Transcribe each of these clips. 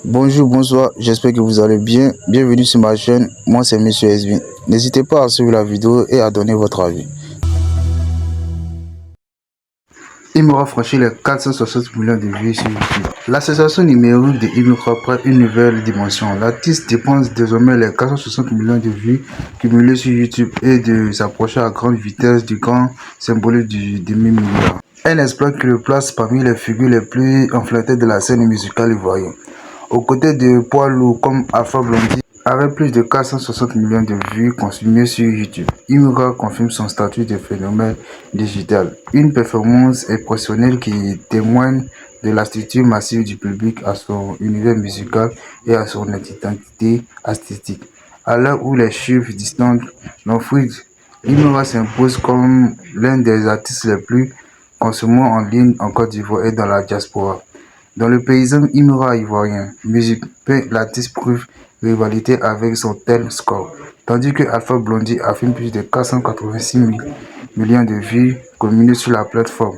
Bonjour, bonsoir, j'espère que vous allez bien. Bienvenue sur ma chaîne, moi c'est Monsieur SB. N'hésitez pas à suivre la vidéo et à donner votre avis. Imura franchit les 460 millions de vues sur YouTube. L'association numérique de Imura prend une nouvelle dimension. L'artiste dépense désormais les 460 millions de vues cumulées sur YouTube et de s'approcher à grande vitesse du grand symbolique du demi-milliard. Un exploit qui le place parmi les figures les plus enflammées de la scène musicale ivoirienne. Aux côtés de poids lourds comme Alpha Blondy, avec plus de 460 millions de vues consommées sur YouTube, Imura confirme son statut de phénomène digital. Une performance exceptionnelle qui témoigne de la structure massive du public à son univers musical et à son identité artistique. À l'heure où les chiffres distants n'en fuient, Imura s'impose comme l'un des artistes les plus consommés en ligne en Côte d'Ivoire et dans la diaspora. Dans le paysage Imura ivoirien, musique, l'artiste prouve rivalité avec son tel score, tandis que Alpha Blondy affiche plus de 486 millions de vues communées sur la plateforme.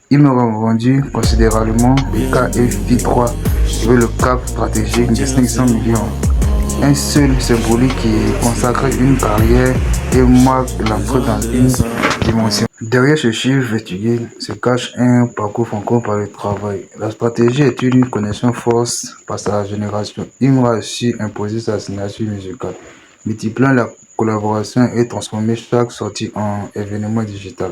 Imura a vendu considérablement le KFP3 avec le cap stratégique de 500 millions. Un seul symbolique qui consacre une carrière et marque l'entrée dans une dimension. Derrière ce chiffre vertueux se cache un parcours franco par le travail. La stratégie est une connexion force par sa génération. Imra a su imposer sa signature musicale, multipliant la collaboration et transformer chaque sortie en événement digital.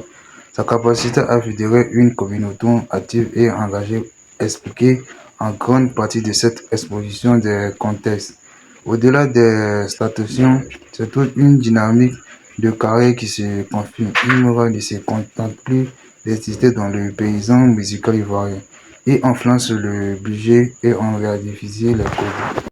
Sa capacité à fédérer une communauté active et engagée expliquée en grande partie de cette exposition des contextes. Au-delà des statutions, c'est toute une dynamique de carrière qui se confirme. Imura ne se contente plus d'exister dans le paysage musical ivoirien et influence le budget et en réadiffuser les codes.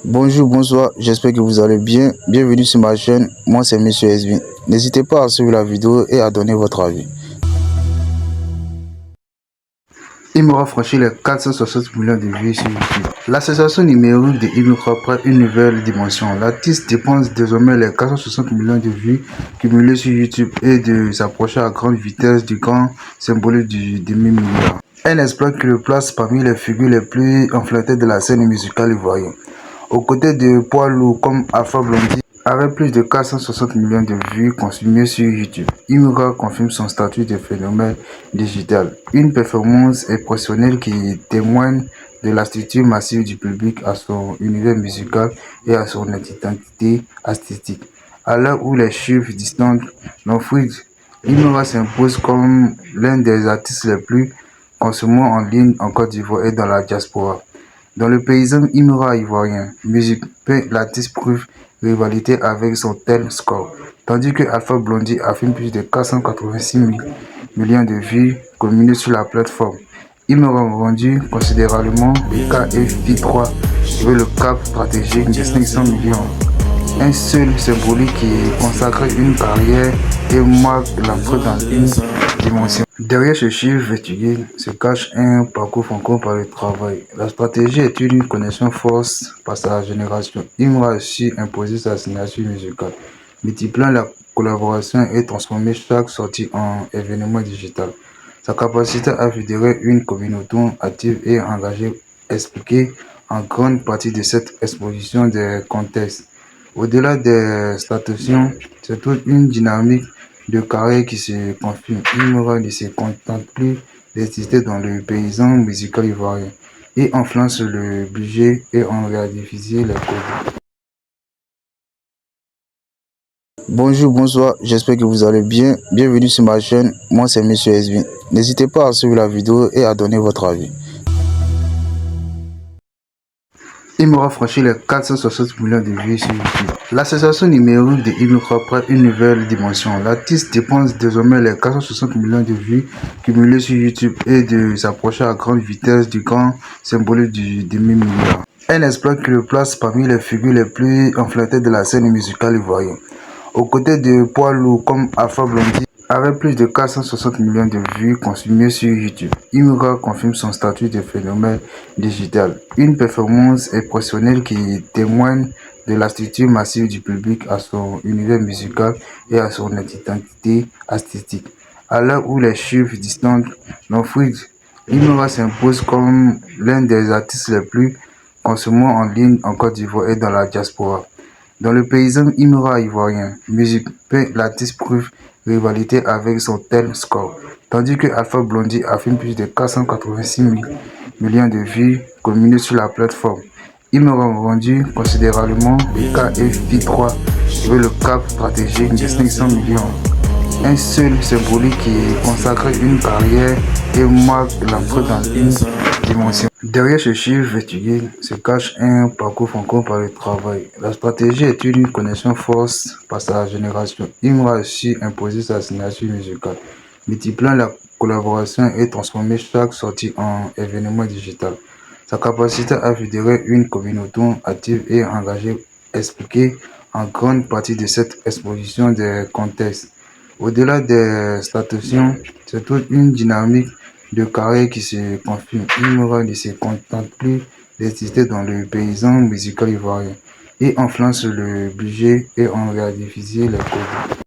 Bonjour, bonsoir, j'espère que vous allez bien. Bienvenue sur ma chaîne, moi c'est Monsieur SB. N'hésitez pas à suivre la vidéo et à donner votre avis. Imura franchit les 460 millions de vues sur YouTube. L'association numérique de Imura prend une nouvelle dimension. L'artiste dépense désormais les 460 millions de vues cumulées sur YouTube et de s'approcher à grande vitesse du grand symbolique du demi-milliard. Un exploit qui le place parmi les figures les plus enflammées de la scène musicale ivoirienne. Aux côtés de poids lourds comme Alpha Blondy, avec plus de 460 millions de vues consommées sur YouTube, Imura confirme son statut de phénomène digital. Une performance exceptionnelle qui témoigne de la structure massive du public à son univers musical et à son identité artistique. À l'heure où les chiffres distants n'en fuient, Imura s'impose comme l'un des artistes les plus consommés en ligne en Côte d'Ivoire et dans la diaspora. Dans le paysage Imura ivoirien, musique, l'artiste prouve rivalité avec son tel score, tandis que Alpha Blondy affiche plus de 486 millions de vues communées sur la plateforme. Imura a vendu considérablement le KFP3 avec le cap stratégique de 500 millions. Un seul symbolique qui consacre une carrière et marque l'entrée dans une dimension. Derrière ce chiffre vertueux se cache un parcours franco par le travail. La stratégie est une connexion force par sa génération. Imra a su imposer sa signature musicale, multipliant la collaboration et transformer chaque sortie en événement digital. Sa capacité à fédérer une communauté active et engagée expliquée en grande partie de cette exposition des contextes. Au-delà des statutions, c'est toute une dynamique de carrière qui se confirme. Imura ne se contente plus d'exister dans le paysage musical ivoirien et influence le budget et en réadiffuser les codes. Bonjour, bonsoir, j'espère que vous allez bien. Bienvenue sur ma chaîne, moi c'est Monsieur SB. N'hésitez pas à suivre la vidéo et à donner votre avis. Imura franchit les 460 millions de vues sur YouTube. L'association numérique de Imura prend une nouvelle dimension. L'artiste dépense désormais les 460 millions de vues cumulées sur YouTube et de s'approcher à grande vitesse du grand symbolique du demi-milliard. Un exploit qui le place parmi les figures les plus enflammées de la scène musicale ivoirienne. Aux côtés de poids lourds comme Alpha Blondy, avec plus de 460 millions de vues consommées sur YouTube, Imura confirme son statut de phénomène digital. Une performance exceptionnelle qui témoigne de la structure massive du public à son univers musical et à son identité artistique. À l'heure où les chiffres distants n'en fuient, Imura s'impose comme l'un des artistes les plus consommés en ligne en Côte d'Ivoire et dans la diaspora. Dans le paysage Imura ivoirien, Musique P, l'artiste prouve rivalité avec son tel score, tandis que Alpha Blondy affirme plus de 486 millions de vues communées sur la plateforme. Imura a vendu considérablement le KFI3 avec le cap stratégique de 500 millions. Un seul symbolique qui consacre une carrière et marque l'entrée dans une dimension. Derrière ce chiffre vertueux se cache un parcours franco par le travail. La stratégie est une connexion force par sa génération. Imra a su imposer sa signature musicale, multipliant la collaboration et transformer chaque sortie en événement digital. Sa capacité à fédérer une communauté active et engagée expliquée en grande partie de cette exposition des contextes. Au-delà des statutions, c'est toute une dynamique de carrière qui se confirme. Imra ne se contente plus d'exister dans le paysage musical ivoirien et influence le budget et en rédiffusé les codes.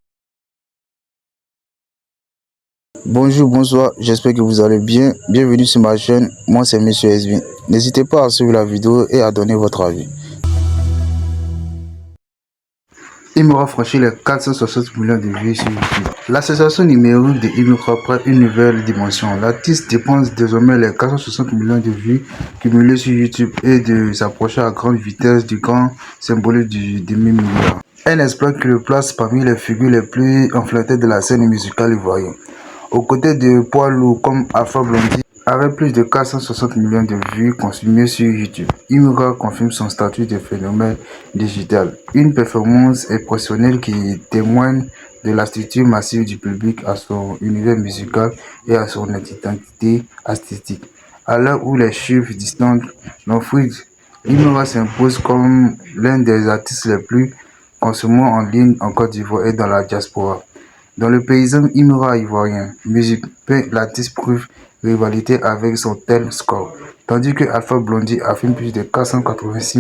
Bonjour, bonsoir, j'espère que vous allez bien. Bienvenue sur ma chaîne, moi c'est Monsieur Esvin. N'hésitez pas à suivre la vidéo et à donner votre avis. Imura franchit les 460 millions de vues sur YouTube. L'association numérique de Imura prend une nouvelle dimension. L'artiste dépense désormais les 460 millions de vues cumulées sur YouTube et de s'approcher à grande vitesse du grand symbolique du demi-milliard. Un exploit qui le place parmi les figures les plus influentes de la scène musicale ivoirienne. Aux côtés de poids lourds comme Alpha Blondy, avec plus de 460 millions de vues consommées sur YouTube, Imura confirme son statut de phénomène digital. Une performance exceptionnelle qui témoigne de la structure massive du public à son univers musical et à son identité artistique. À l'heure où les chiffres distants l'offrent, Imura s'impose comme l'un des artistes les plus consommés en ligne en Côte d'Ivoire et dans la diaspora. Dans le paysage Imura ivoirien, Musique P, l'artiste prouve rivalité avec son tel score, tandis que Alpha Blondy affirme plus de 486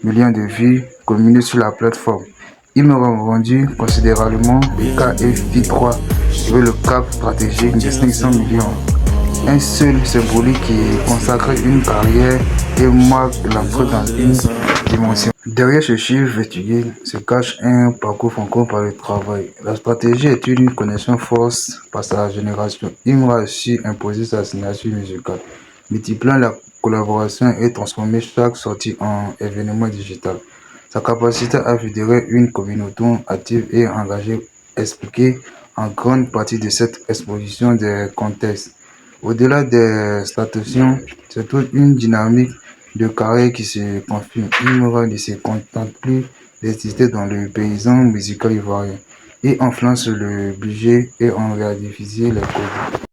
millions de vues communées sur la plateforme. Imura a vendu considérablement le KFI3 avec le cap stratégique de 500 millions. Un seul symbolique qui consacre une carrière et marque l'entrée dans une dimension. Derrière ce chiffre vertueux se cache un parcours franco par le travail. La stratégie est une connexion force par sa génération. Imra a su imposer sa signature musicale, multipliant la collaboration et transformer chaque sortie en événement digital. Sa capacité à fédérer une communauté active et engagée expliquée en grande partie de cette exposition des contextes. Au-delà des statutions, c'est toute une dynamique de carrière qui se confirme. Imura ne se contente plus d'exister dans le paysage musical ivoirien et influence le budget et en rédiffusé les codes.